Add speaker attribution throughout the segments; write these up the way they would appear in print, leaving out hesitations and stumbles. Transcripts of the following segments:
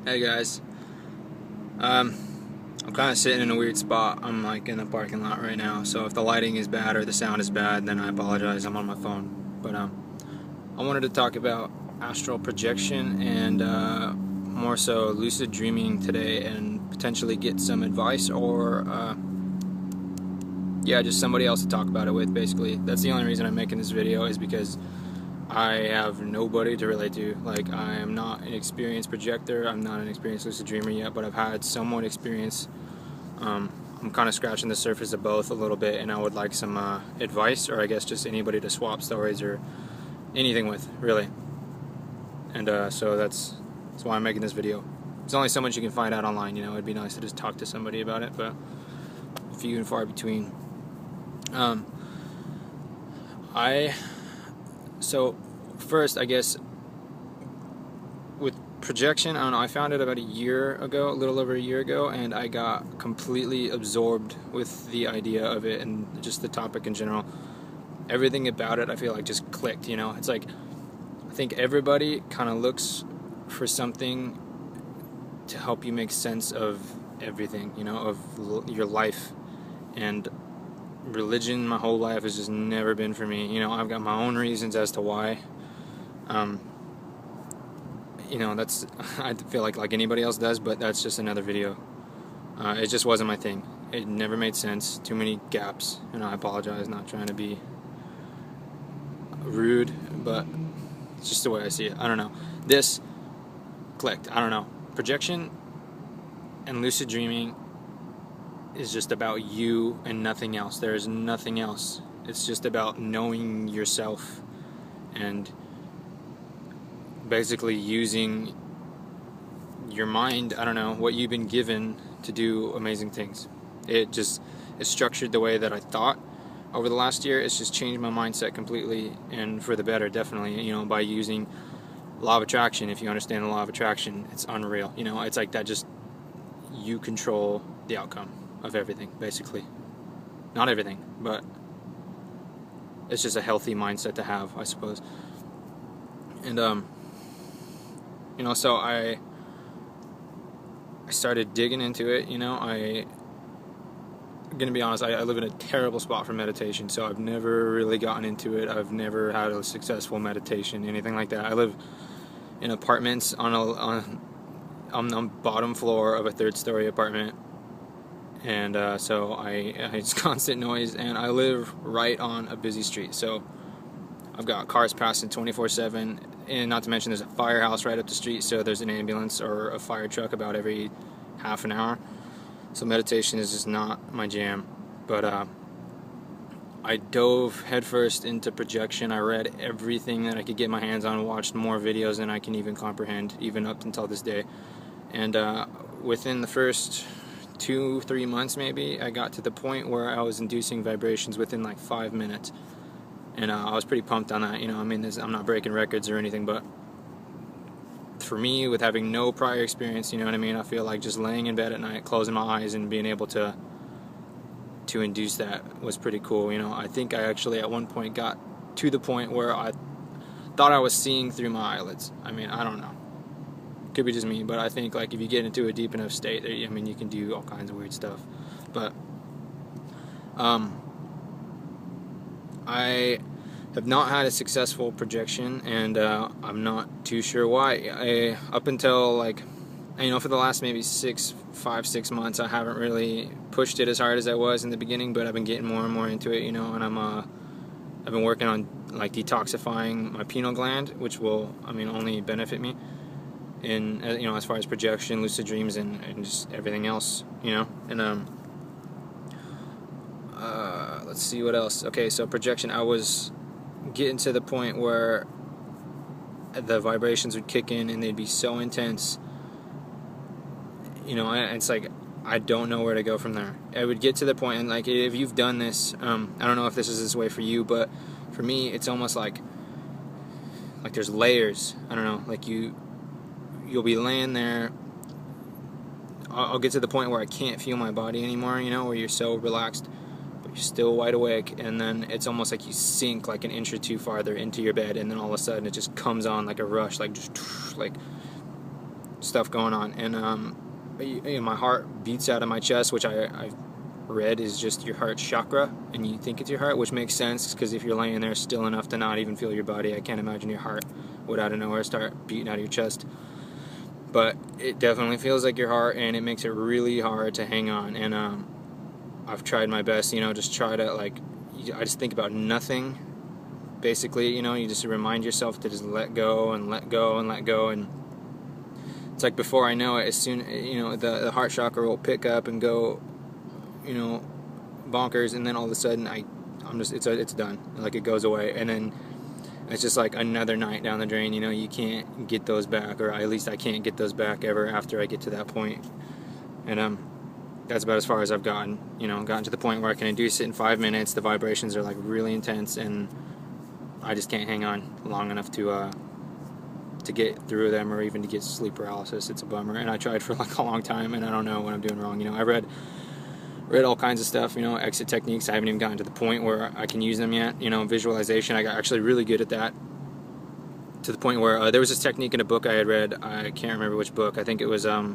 Speaker 1: Hey guys, I'm kind of sitting in a weird spot. I'm like in a parking lot right now, so if the lighting is bad or the sound is bad, then I apologize. I'm on my phone. But I wanted to talk about astral projection and more so lucid dreaming today, and potentially get some advice or yeah, just somebody else to talk about it with. Basically, that's the only reason I'm making this video, is because I have nobody to relate to. Like, I am not an experienced projector, I'm not an experienced lucid dreamer yet, but I've had somewhat experience. I'm kind of scratching the surface of both a little bit, and I would like some advice, or I guess just anybody to swap stories or anything with, really. And so that's why I'm making this video. There's only so much you can find out online, you know. It'd be nice to just talk to somebody about it, but few and far between. So first, I guess, with projection, I don't know, I found it about a year ago, a little over a year ago, and I got completely absorbed with the idea of it and just the topic in general. Everything about it, I feel like, just clicked, you know. It's like, I think everybody kind of looks for something to help you make sense of everything, you know, of your life. And religion my whole life has just never been for me. You know, I've got my own reasons as to why. You know, that's, I feel like anybody else does, but that's just another video. It just wasn't my thing. It never made sense. Too many gaps. And I apologize, not trying to be rude, but it's just the way I see it. I don't know. This clicked. I don't know. Projection and lucid dreaming is just about you and nothing else. There is nothing else. It's just about knowing yourself and basically using your mind, I don't know, what you've been given to do amazing things. It just is structured the way that I thought over the last year. It's just changed my mindset completely, and for the better, definitely, you know, by using law of attraction. If you understand the law of attraction, it's unreal. You know, it's like that, just you control the outcome of everything, basically. Not everything, but it's just a healthy mindset to have, I suppose. And you know, so I started digging into it. You know, I'm gonna be honest, I live in a terrible spot for meditation, so I've never really gotten into it. I've never had a successful meditation, anything like that. I live in apartments on the bottom floor of a third-story apartment. And so it's constant noise, and I live right on a busy street, so I've got cars passing 24/7, and not to mention there's a firehouse right up the street, so there's an ambulance or a fire truck about every half an hour. So meditation is just not my jam. But I dove headfirst into projection. I read everything that I could get my hands on, watched more videos than I can even comprehend, even up until this day. And within the first 2-3 months maybe, I got to the point where I was inducing vibrations within like 5 minutes, and I was pretty pumped on that. You know, I mean, I'm not breaking records or anything, but for me, with having no prior experience, you know what I mean, I feel like just laying in bed at night, closing my eyes, and being able to induce that was pretty cool. You know, I think I actually at one point got to the point where I thought I was seeing through my eyelids. I mean, I don't know. Could be just me, but I think, like, if you get into a deep enough state, I mean, you can do all kinds of weird stuff. But I have not had a successful projection, and I'm not too sure why. Up until, like, you know, for the last maybe 5-6 months, I haven't really pushed it as hard as I was in the beginning, but I've been getting more and more into it, you know, and I've been working on, like, detoxifying my pineal gland, which will, I mean, only benefit me in, you know, as far as projection, lucid dreams, and just everything else, you know. And let's see what else. Okay, so projection, I was getting to the point where the vibrations would kick in and they'd be so intense, you know, and it's like I don't know where to go from there. I would get to the point, and like, if you've done this, I don't know if this is this way for you, but for me, it's almost like there's layers. I don't know, like you'll be laying there. I'll get to the point where I can't feel my body anymore, you know, where you're so relaxed, but you're still wide awake, and then it's almost like you sink like an inch or two farther into your bed, and then all of a sudden it just comes on like a rush, like just like stuff going on, and my heart beats out of my chest, which I read is just your heart chakra, and you think it's your heart, which makes sense, because if you're laying there still enough to not even feel your body, I can't imagine your heart would out of nowhere start beating out of your chest. But it definitely feels like your heart, and it makes it really hard to hang on. And I've tried my best, just try to, I just think about nothing, basically. You just remind yourself to just let go and let go and let go, and it's like before I know it, as soon, the heart chakra will pick up and go, bonkers, and then all of a sudden it's done, like it goes away, and then it's just like another night down the drain. You can't get those back, or at least I can't get those back ever after I get to that point. And that's about as far as I've gotten. Gotten to the point where I can induce it in 5 minutes. The vibrations are like really intense, and I just can't hang on long enough to get through them, or even to get sleep paralysis. It's a bummer, and I tried for like a long time, and I don't know what I'm doing wrong. I read all kinds of stuff, exit techniques. I haven't even gotten to the point where I can use them yet. Visualization, I got actually really good at that, to the point where there was this technique in a book I had read. I can't remember which book. I think it was I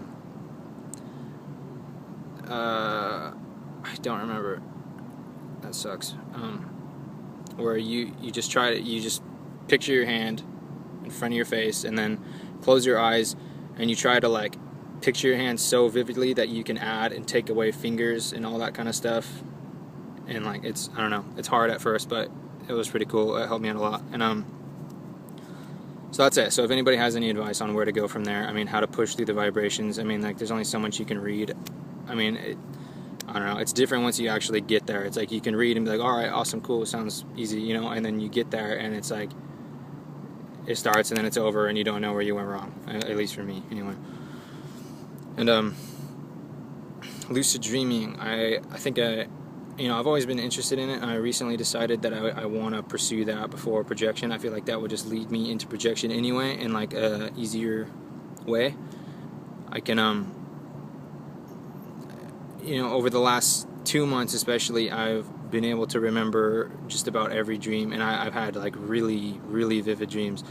Speaker 1: don't remember. That sucks. Where you just picture your hand in front of your face, and then close your eyes, and you try to picture your hand so vividly that you can add and take away fingers and all that kind of stuff. And I don't know, it's hard at first, but it was pretty cool. It helped me out a lot. And so that's it. So if anybody has any advice on where to go from there, how to push through the vibrations, there's only so much you can read. I don't know, it's different once you actually get there. It's like you can read and be like, all right, awesome, cool, sounds easy, and then you get there and it's like it starts and then it's over, and you don't know where you went wrong, at least for me anyway. And lucid dreaming, I think I've always been interested in it, and I recently decided that I want to pursue that before projection. I feel like that would just lead me into projection anyway, in a easier way. I can over the last 2 months especially, I've been able to remember just about every dream, and I've had really, really vivid dreams.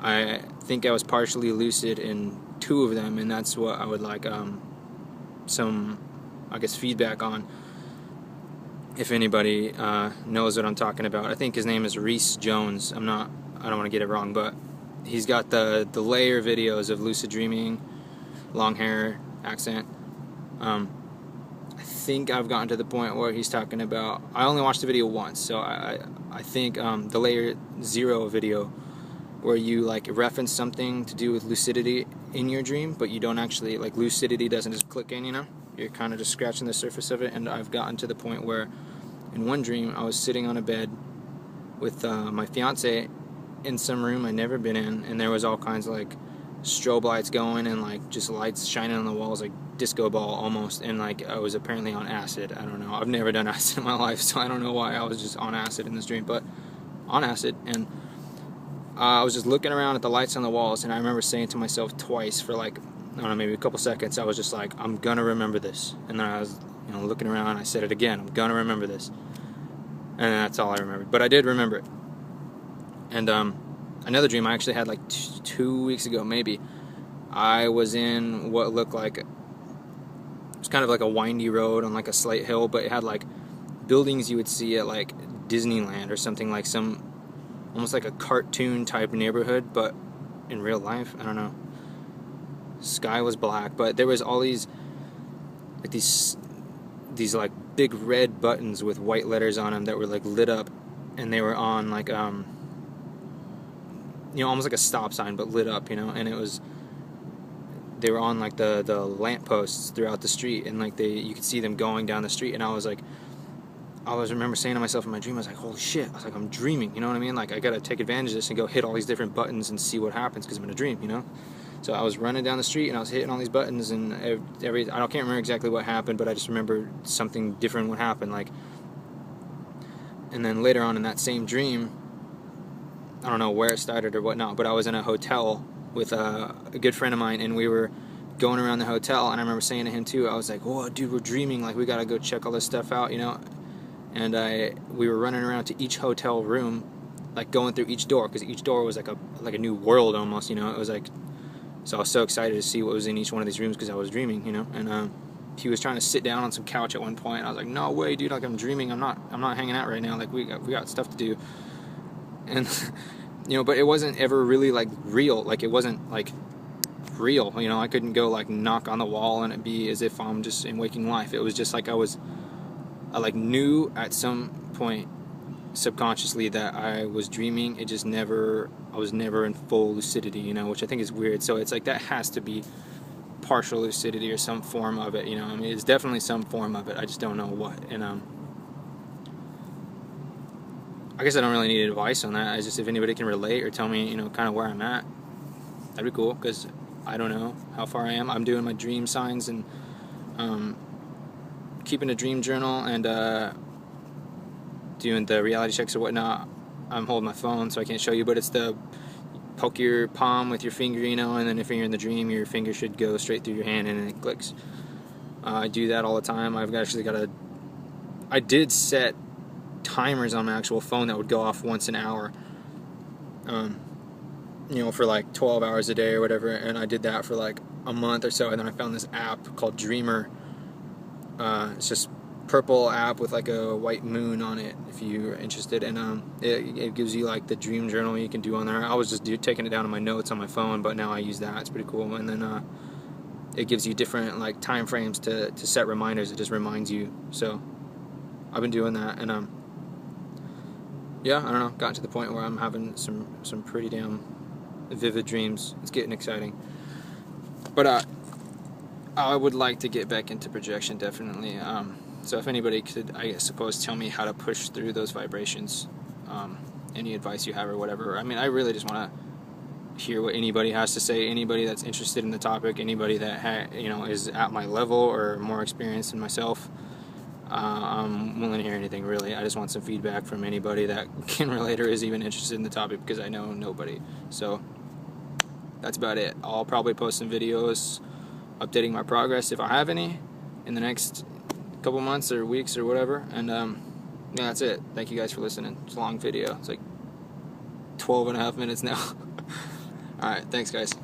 Speaker 1: I think I was partially lucid in 2 of them, and that's what I would like some, I guess, feedback on, if anybody knows what I'm talking about. I think his name is Reese Jones. I don't want to get it wrong, but he's got the layer videos of lucid dreaming, long hair, accent. I think I've gotten to the point where he's talking about, I only watched the video once, so I think the layer 0 video, where you reference something to do with lucidity in your dream, but you don't actually, lucidity doesn't just click in, you're kind of just scratching the surface of it. And I've gotten to the point where in one dream I was sitting on a bed with my fiance in some room I'd never been in, and there was all kinds of strobe lights going, and just lights shining on the walls, like disco ball almost, and I was apparently on acid. I don't know, I've never done acid in my life, so I don't know why I was just on acid in this dream, but on acid. And I was just looking around at the lights on the walls, and I remember saying to myself twice for I don't know, maybe a couple seconds, I was just like, I'm gonna remember this. And then I was looking around, I said it again, I'm gonna remember this. And that's all I remembered, but I did remember it. And another dream I actually had 2 weeks ago, maybe. I was in what looked like, it was kind of like a windy road on a slight hill, but it had buildings you would see at Disneyland or something, some almost like a cartoon type neighborhood, but in real life. I don't know. Sky was black, but there was all these big red buttons with white letters on them that were lit up, and they were on almost like a stop sign, but lit up, and they were on the lamp posts throughout the street, and you could see them going down the street. And I remember saying to myself in my dream, I was like, holy shit, I was like, I'm dreaming, you know what I mean? I gotta take advantage of this and go hit all these different buttons and see what happens, because I'm in a dream, So I was running down the street, and I was hitting all these buttons, and I can't remember exactly what happened, but I just remember something different would happen, and then later on in that same dream, I don't know where it started or whatnot, but I was in a hotel with a good friend of mine, and we were going around the hotel, and I remember saying to him too, I was like, whoa, dude, we're dreaming, we gotta go check all this stuff out, And we were running around to each hotel room, going through each door, because each door was like a new world almost, It was So I was so excited to see what was in each one of these rooms because I was dreaming, you know. And he was trying to sit down on some couch at one point. I was like, no way, dude, like I'm dreaming. I'm not hanging out right now. Like we got stuff to do. And you know, but it wasn't ever really like real. Like it wasn't like real, you know. I couldn't go like knock on the wall and it be as if I'm just in waking life. It was just like I like knew at some point subconsciously that I was dreaming. It just never, I was never in full lucidity, you know, which I think is weird. So it's like that has to be partial lucidity or some form of it, you know. I mean, it's definitely some form of it. I just don't know what. And I guess I don't really need advice on that. I just, if anybody can relate or tell me, you know, kind of where I'm at, that'd be cool, because I don't know how far I am. I'm doing my dream signs and keeping a dream journal and doing the reality checks or whatnot. I'm holding my phone, so I can't show you, but it's the poke your palm with your finger, you know, and then if you're in the dream, your finger should go straight through your hand and it clicks. I do that all the time. I've actually got I did set timers on my actual phone that would go off once an hour, you know, for like 12 hours a day or whatever, and I did that for like a month or so, and then I found this app called Dreamer. It's just purple app with like a white moon on it if you're interested, and it gives you like the dream journal you can do on there. I was just taking it down in my notes on my phone, but now I use that. It's pretty cool. And then it gives you different like time frames to set reminders. It just reminds you. So I've been doing that, and yeah, I don't know, got to the point where I'm having some pretty damn vivid dreams. It's getting exciting. But I would like to get back into projection, definitely. So if anybody could, I suppose, tell me how to push through those vibrations, any advice you have or whatever. I mean, I really just want to hear what anybody has to say. Anybody that's interested in the topic, anybody that you know, is at my level or more experienced than myself. I'm willing to hear anything, really. I just want some feedback from anybody that can relate or is even interested in the topic, because I know nobody. So that's about it. I'll probably post some videos updating my progress, if I have any, in the next couple months or weeks or whatever. And yeah, that's it. Thank you guys for listening. It's a long video. It's like 12 and a half minutes now. Alright, thanks guys.